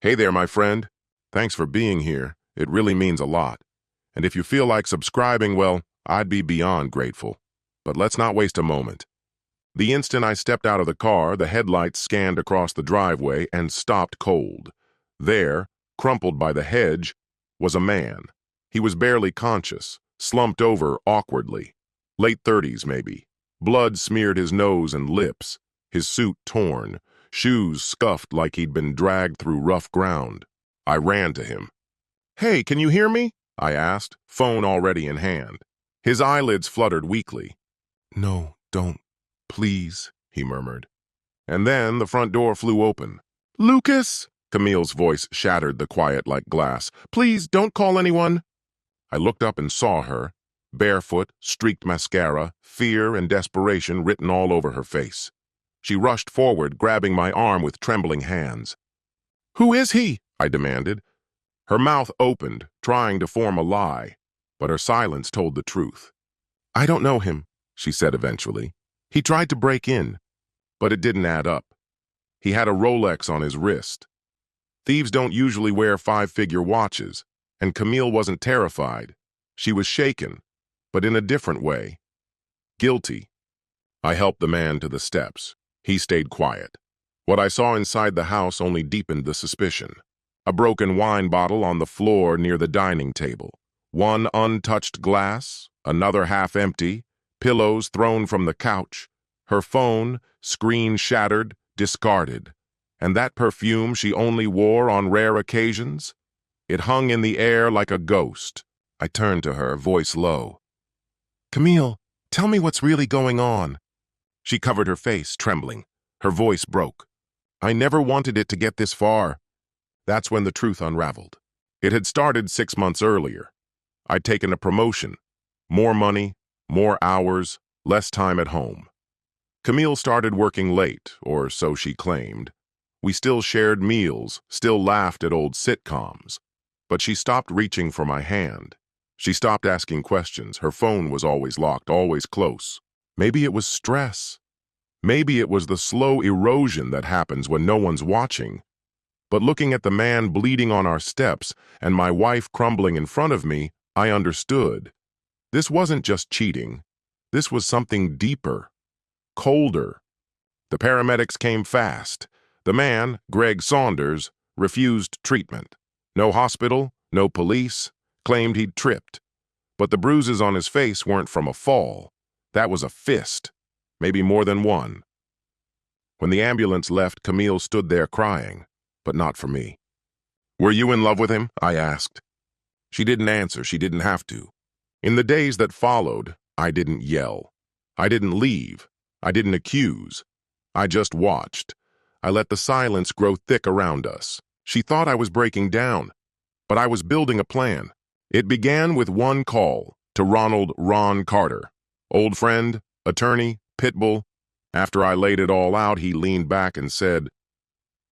Hey there, my friend. Thanks for being here. It really means a lot. And if you feel like subscribing, well, I'd be beyond grateful. But let's not waste a moment. The instant I stepped out of the car, the headlights scanned across the driveway and stopped cold. There, crumpled by the hedge, was a man. He was barely conscious, slumped over awkwardly. Late 30s, maybe. Blood smeared his nose and lips, his suit torn, shoes scuffed like he'd been dragged through rough ground. I ran to him. "Hey, can you hear me?" I asked, phone already in hand. His eyelids fluttered weakly. "No, don't. Please," he murmured. And then the front door flew open. "Lucas!" Camille's voice shattered the quiet like glass. "Please, don't call anyone." I looked up and saw her, barefoot, streaked mascara, fear and desperation written all over her face. She rushed forward, grabbing my arm with trembling hands. "Who is he?" I demanded. Her mouth opened, trying to form a lie, but her silence told the truth. "I don't know him," she said eventually. "He tried to break in, but it didn't add up. He had a Rolex on his wrist. Thieves don't usually wear five-figure watches, and Camille wasn't terrified. She was shaken, but in a different way. Guilty. I helped the man to the steps. He stayed quiet. What I saw inside the house only deepened the suspicion. A broken wine bottle on the floor near the dining table. One untouched glass, another half empty, pillows thrown from the couch, her phone, screen shattered, discarded. And that perfume she only wore on rare occasions? It hung in the air like a ghost. I turned to her, voice low. "Camille, tell me what's really going on." She covered her face, trembling. Her voice broke. I never wanted it to get this far. That's when the truth unraveled. It had started 6 months earlier. I'd taken a promotion. More money, more hours, less time at home. Camille started working late, or so she claimed. We still shared meals, still laughed at old sitcoms. But she stopped reaching for my hand. She stopped asking questions. Her phone was always locked, always close. Maybe it was stress. Maybe it was the slow erosion that happens when no one's watching. But looking at the man bleeding on our steps and my wife crumbling in front of me, I understood. This wasn't just cheating. This was something deeper, colder. The paramedics came fast. The man, Greg Saunders, refused treatment. No hospital, no police, claimed he'd tripped. But the bruises on his face weren't from a fall. That was a fist, maybe more than one. When the ambulance left, Camille stood there crying, but not for me. "Were you in love with him?" I asked. She didn't answer. She didn't have to. In the days that followed, I didn't yell. I didn't leave. I didn't accuse. I just watched. I let the silence grow thick around us. She thought I was breaking down, but I was building a plan. It began with one call to Ronald "Ron" Carter. Old friend, attorney, pitbull. After I laid it all out, he leaned back and said,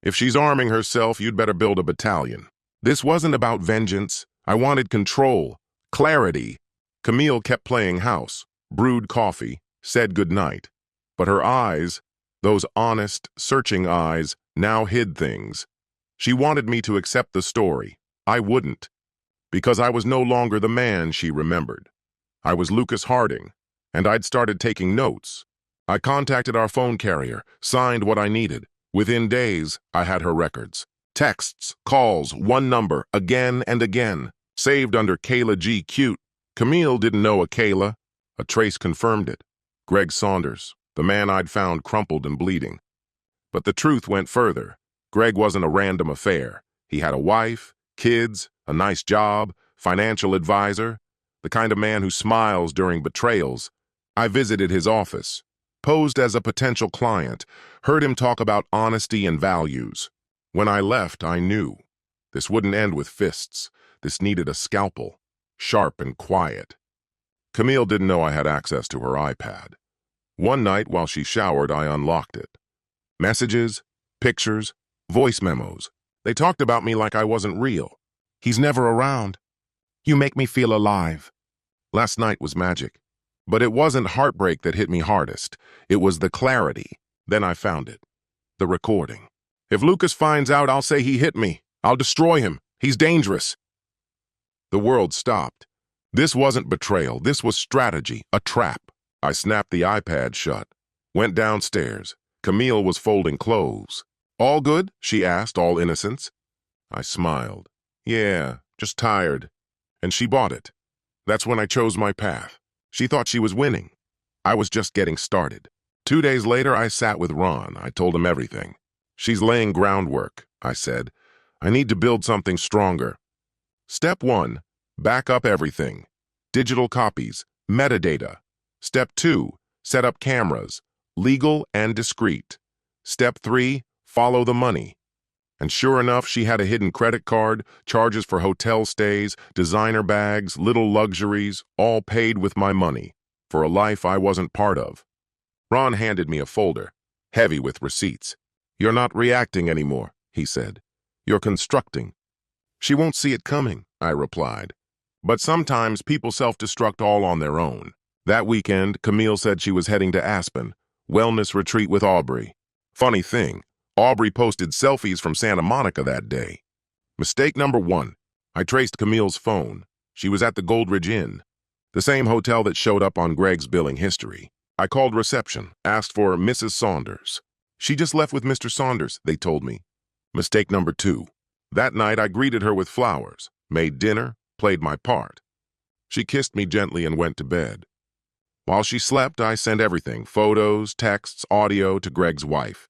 "If she's arming herself, you'd better build a battalion." This wasn't about vengeance. I wanted control, clarity. Camille kept playing house, brewed coffee, said goodnight. But her eyes, those honest, searching eyes, now hid things. She wanted me to accept the story. I wouldn't. Because I was no longer the man she remembered. I was Lucas Harding, and I'd started taking notes. I contacted our phone carrier, signed what I needed. Within days, I had her records. Texts, calls, one number, again and again, saved under Kayla G. Cute. Camille didn't know a Kayla. A trace confirmed it. Greg Saunders, the man I'd found crumpled and bleeding. But the truth went further. Greg wasn't a random affair. He had a wife, kids, a nice job, financial advisor, the kind of man who smiles during betrayals. I visited his office, posed as a potential client, heard him talk about honesty and values. When I left, I knew. This wouldn't end with fists. This needed a scalpel, sharp and quiet. Camille didn't know I had access to her iPad. One night while she showered, I unlocked it. Messages, pictures, voice memos. They talked about me like I wasn't real. "He's never around. You make me feel alive." Last night was magic. But it wasn't heartbreak that hit me hardest. It was the clarity. Then I found it. The recording. "If Lucas finds out, I'll say he hit me," I'll destroy him. He's dangerous. The world stopped. This wasn't betrayal. This was strategy, a trap. I snapped the iPad shut, went downstairs. Camille was folding clothes. All good? She asked, all innocence. I smiled. Yeah, just tired. And she bought it. That's when I chose my path. She thought she was winning. I was just getting started. 2 days later, I sat with Ron. I told him everything. She's laying groundwork, I said. I need to build something stronger. Step 1, back up everything. Digital copies, metadata. Step 2, set up cameras, legal and discreet. Step 3, follow the money. And sure enough, she had a hidden credit card, charges for hotel stays, designer bags, little luxuries, all paid with my money, for a life I wasn't part of. Ron handed me a folder, heavy with receipts. You're not reacting anymore, he said. You're constructing. She won't see it coming, I replied. But sometimes people self-destruct all on their own. That weekend, Camille said she was heading to Aspen, wellness retreat with Aubrey. Funny thing, Aubrey posted selfies from Santa Monica that day. Mistake number 1. I traced Camille's phone. She was at the Goldridge Inn, the same hotel that showed up on Greg's billing history. I called reception, asked for Mrs. Saunders. She just left with Mr. Saunders, they told me. Mistake number 2. That night, I greeted her with flowers, made dinner, played my part. She kissed me gently and went to bed. While she slept, I sent everything, photos, texts, audio, to Greg's wife.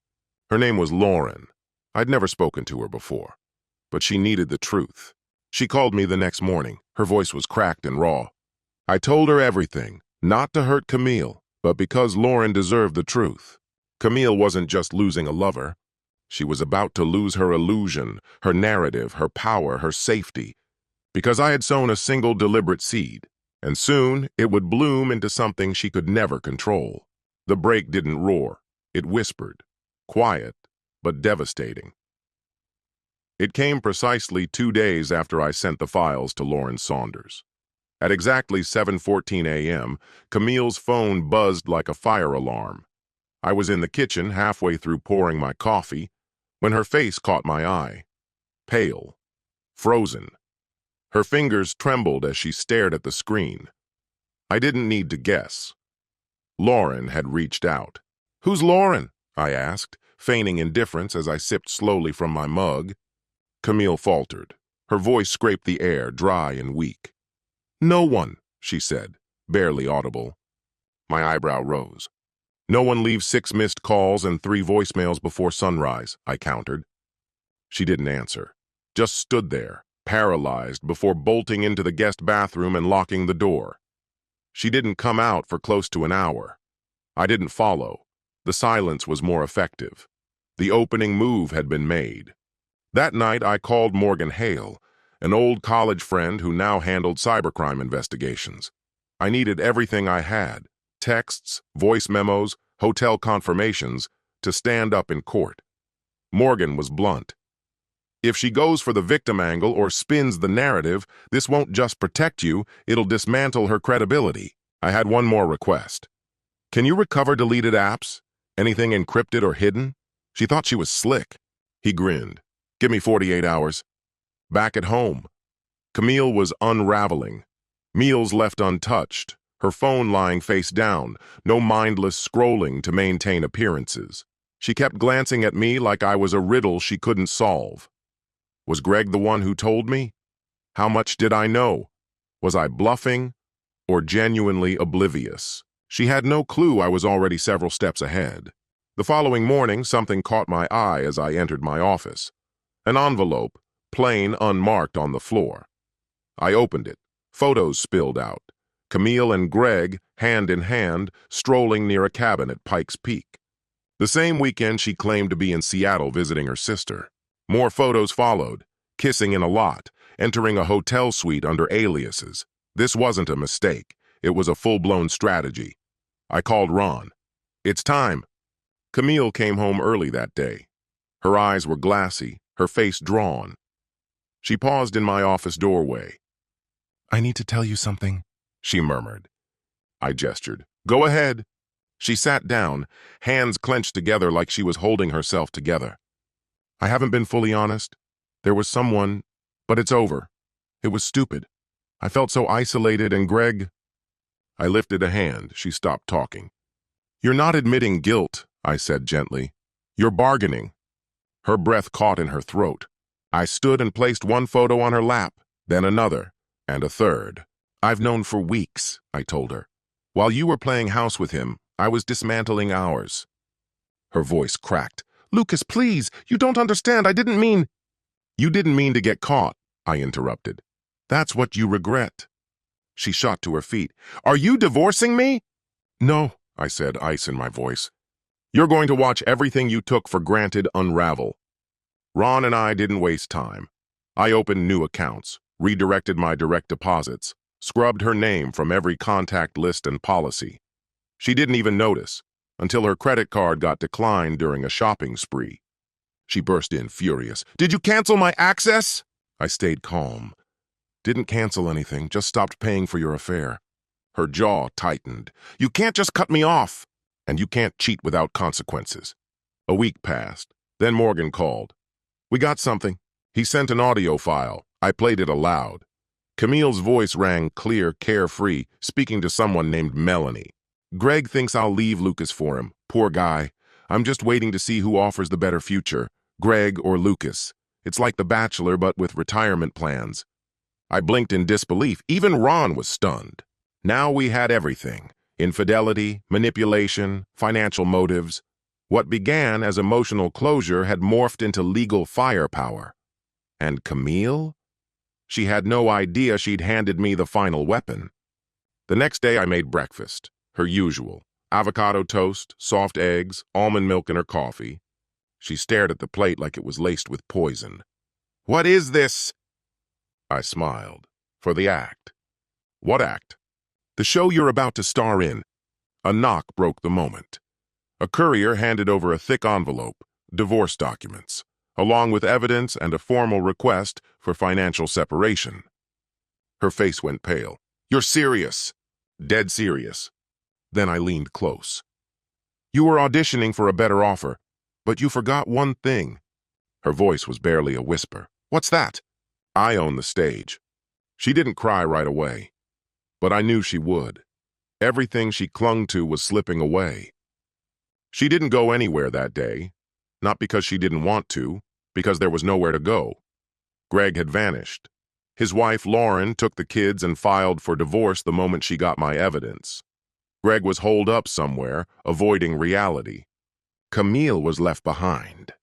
Her name was Lauren. I'd never spoken to her before, but she needed the truth. She called me the next morning. Her voice was cracked and raw. I told her everything, not to hurt Camille, but because Lauren deserved the truth. Camille wasn't just losing a lover. She was about to lose her illusion, her narrative, her power, her safety, because I had sown a single deliberate seed, and soon it would bloom into something she could never control. The break didn't roar. It whispered. Quiet, but devastating. It came precisely 2 days after I sent the files to Lauren Saunders. At exactly 7:14 a.m., Camille's phone buzzed like a fire alarm. I was in the kitchen, halfway through pouring my coffee, when her face caught my eye. Pale, frozen. Her fingers trembled as she stared at the screen. I didn't need to guess. Lauren had reached out. "Who's Lauren?" I asked, feigning indifference as I sipped slowly from my mug. Camille faltered. Her voice scraped the air, dry and weak. "No one," she said, barely audible. My eyebrow rose. "No one leaves 6 missed calls and 3 voicemails before sunrise," I countered. She didn't answer, just stood there, paralyzed, before bolting into the guest bathroom and locking the door. She didn't come out for close to an hour. I didn't follow. The silence was more effective. The opening move had been made. That night, I called Morgan Hale, an old college friend who now handled cybercrime investigations. I needed everything I had, texts, voice memos, hotel confirmations, to stand up in court. Morgan was blunt. "If she goes for the victim angle or spins the narrative, this won't just protect you, it'll dismantle her credibility." I had one more request. "Can you recover deleted apps? Anything encrypted or hidden?" She thought she was slick. He grinned. "Give me 48 hours. Back at home, Camille was unraveling. Meals left untouched, her phone lying face down, no mindless scrolling to maintain appearances. She kept glancing at me like I was a riddle she couldn't solve. Was Greg the one who told me? How much did I know? Was I bluffing or genuinely oblivious? She had no clue I was already several steps ahead. The following morning, something caught my eye as I entered my office. An envelope, plain, unmarked, on the floor. I opened it. Photos spilled out. Camille and Greg, hand in hand, strolling near a cabin at Pikes Peak. The same weekend, she claimed to be in Seattle visiting her sister. More photos followed, kissing in a lot, entering a hotel suite under aliases. This wasn't a mistake. It was a full-blown strategy. I called Ron. "It's time." Camille came home early that day. Her eyes were glassy, her face drawn. She paused in my office doorway. "I need to tell you something," she murmured. I gestured. "Go ahead." She sat down, hands clenched together like she was holding herself together. "I haven't been fully honest. There was someone, but it's over. It was stupid. I felt so isolated, and Greg... I lifted a hand. She stopped talking. You're not admitting guilt, I said gently. You're bargaining. Her breath caught in her throat. I stood and placed one photo on her lap, then another, and a third. I've known for weeks, I told her. While you were playing house with him, I was dismantling ours. Her voice cracked. Lucas, please, you don't understand. I didn't mean... You didn't mean to get caught, I interrupted. That's what you regret. She shot to her feet. Are you divorcing me? No, I said, ice in my voice. You're going to watch everything you took for granted unravel. Ron and I didn't waste time. I opened new accounts, redirected my direct deposits, scrubbed her name from every contact list and policy. She didn't even notice, until her credit card got declined during a shopping spree. She burst in, furious. Did you cancel my access? I stayed calm. Didn't cancel anything, just stopped paying for your affair. Her jaw tightened. You can't just cut me off. And you can't cheat without consequences. A week passed. Then Morgan called. We got something. He sent an audio file. I played it aloud. Camille's voice rang clear, carefree, speaking to someone named Melanie. Greg thinks I'll leave Lucas for him. Poor guy. I'm just waiting to see who offers the better future, Greg or Lucas. It's like The Bachelor, but with retirement plans. I blinked in disbelief. Even Ron was stunned. Now we had everything. Infidelity, manipulation, financial motives. What began as emotional closure had morphed into legal firepower. And Camille? She had no idea she'd handed me the final weapon. The next day I made breakfast, her usual. Avocado toast, soft eggs, almond milk in her coffee. She stared at the plate like it was laced with poison. What is this? I smiled. For the act. What act? The show you're about to star in. A knock broke the moment. A courier handed over a thick envelope, divorce documents, along with evidence and a formal request for financial separation. Her face went pale. You're serious. Dead serious. Then I leaned close. You were auditioning for a better offer, but you forgot one thing. Her voice was barely a whisper. What's that? I own the stage. She didn't cry right away, but I knew she would. Everything she clung to was slipping away. She didn't go anywhere that day, not because she didn't want to, because there was nowhere to go. Greg had vanished. His wife, Lauren, took the kids and filed for divorce the moment she got my evidence. Greg was holed up somewhere, avoiding reality. Camille was left behind.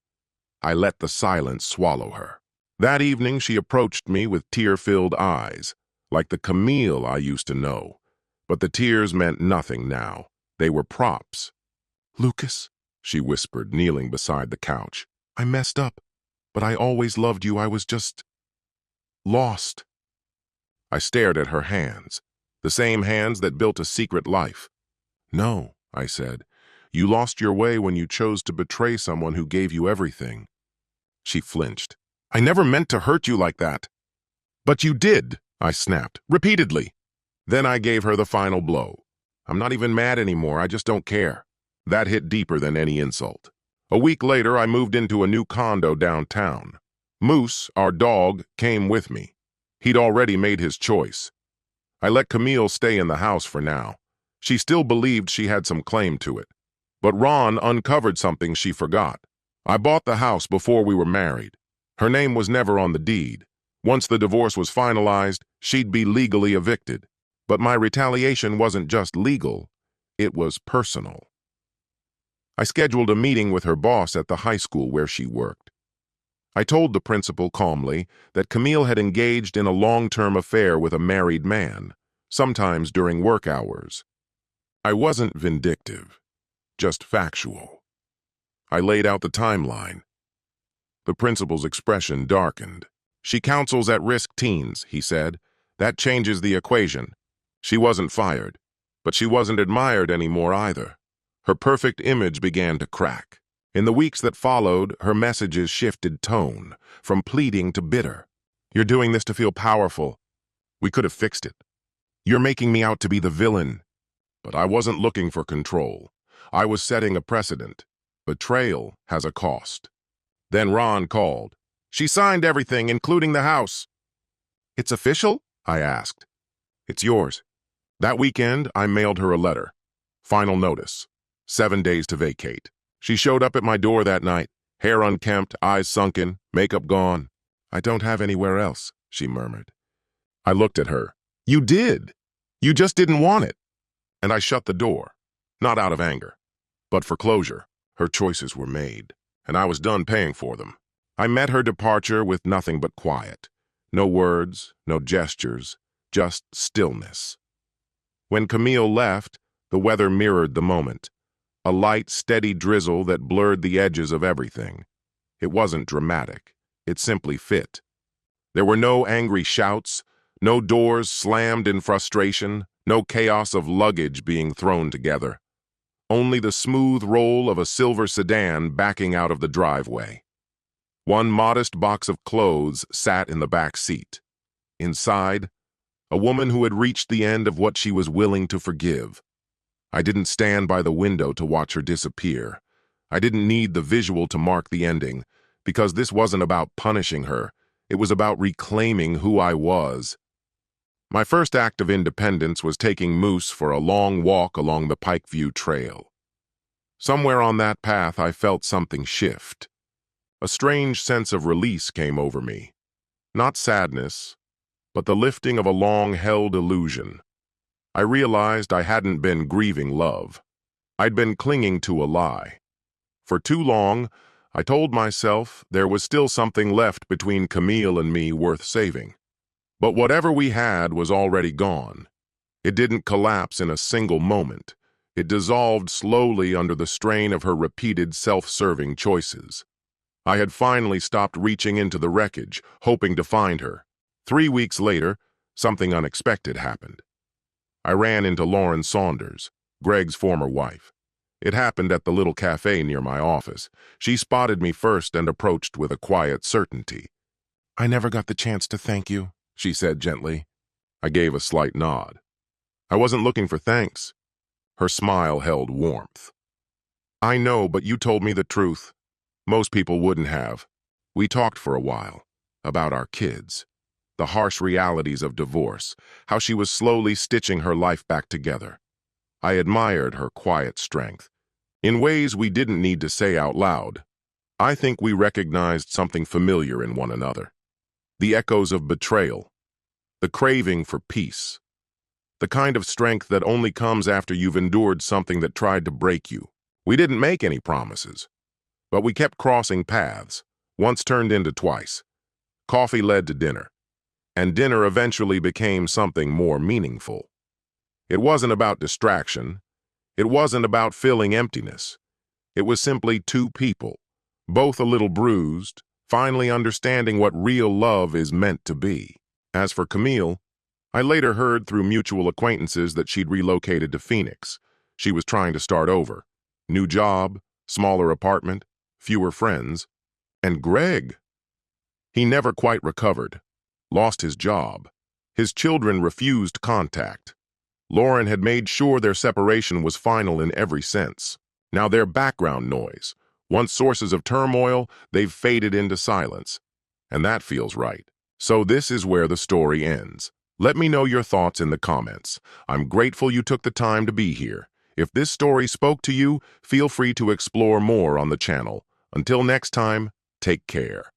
I let the silence swallow her. That evening, she approached me with tear-filled eyes, like the Camille I used to know. But the tears meant nothing now. They were props. Lucas, she whispered, kneeling beside the couch. I messed up, but I always loved you. I was just... lost. I stared at her hands, the same hands that built a secret life. No, I said. You lost your way when you chose to betray someone who gave you everything. She flinched. I never meant to hurt you like that. But you did, I snapped, repeatedly. Then I gave her the final blow. I'm not even mad anymore, I just don't care. That hit deeper than any insult. A week later, I moved into a new condo downtown. Moose, our dog, came with me. He'd already made his choice. I let Camille stay in the house for now. She still believed she had some claim to it. But Ron uncovered something she forgot. I bought the house before we were married. Her name was never on the deed. Once the divorce was finalized, she'd be legally evicted. But my retaliation wasn't just legal, it was personal. I scheduled a meeting with her boss at the high school where she worked. I told the principal calmly that Camille had engaged in a long-term affair with a married man, sometimes during work hours. I wasn't vindictive, just factual. I laid out the timeline. The principal's expression darkened. She counsels at-risk teens, he said. That changes the equation. She wasn't fired, but she wasn't admired anymore either. Her perfect image began to crack. In the weeks that followed, her messages shifted tone, from pleading to bitter. You're doing this to feel powerful. We could have fixed it. You're making me out to be the villain. But I wasn't looking for control. I was setting a precedent. Betrayal has a cost. Then Ron called. She signed everything, including the house. It's official? I asked. It's yours. That weekend, I mailed her a letter. Final notice. 7 days to vacate. She showed up at my door that night, hair unkempt, eyes sunken, makeup gone. I don't have anywhere else, she murmured. I looked at her. You did. You just didn't want it. And I shut the door, not out of anger, but for closure. Her choices were made, and I was done paying for them. I met her departure with nothing but quiet. No words, no gestures, just stillness. When Camille left, the weather mirrored the moment. A light, steady drizzle that blurred the edges of everything. It wasn't dramatic. It simply fit. There were no angry shouts, no doors slammed in frustration, no chaos of luggage being thrown together. Only the smooth roll of a silver sedan backing out of the driveway. One modest box of clothes sat in the back seat. Inside, a woman who had reached the end of what she was willing to forgive. I didn't stand by the window to watch her disappear. I didn't need the visual to mark the ending, because this wasn't about punishing her. It was about reclaiming who I was. My first act of independence was taking Moose for a long walk along the Pikeview Trail. Somewhere on that path, I felt something shift. A strange sense of release came over me. Not sadness, but the lifting of a long-held illusion. I realized I hadn't been grieving love. I'd been clinging to a lie. For too long, I told myself there was still something left between Camille and me worth saving. But whatever we had was already gone. It didn't collapse in a single moment. It dissolved slowly under the strain of her repeated self-serving choices. I had finally stopped reaching into the wreckage, hoping to find her. 3 weeks later, something unexpected happened. I ran into Lauren Saunders, Greg's former wife. It happened at the little cafe near my office. She spotted me first and approached with a quiet certainty. "I never got the chance to thank you," she said gently. I gave a slight nod. "I wasn't looking for thanks." Her smile held warmth. "I know, but you told me the truth. Most people wouldn't have. We talked for a while, about our kids, the harsh realities of divorce, how she was slowly stitching her life back together. I admired her quiet strength. In ways we didn't need to say out loud, I think we recognized something familiar in one another. The echoes of betrayal, the craving for peace, the kind of strength that only comes after you've endured something that tried to break you. We didn't make any promises, but we kept crossing paths, once turned into twice. Coffee led to dinner, and dinner eventually became something more meaningful. It wasn't about distraction. It wasn't about filling emptiness. It was simply two people, both a little bruised, finally understanding what real love is meant to be. As for Camille, I later heard through mutual acquaintances that she'd relocated to Phoenix. She was trying to start over. New job, smaller apartment, fewer friends. And Greg? He never quite recovered. Lost his job. His children refused contact. Lauren had made sure their separation was final in every sense. Now they're background noise. Once sources of turmoil, they've faded into silence. And that feels right. So this is where the story ends. Let me know your thoughts in the comments. I'm grateful you took the time to be here. If this story spoke to you, feel free to explore more on the channel. Until next time, take care.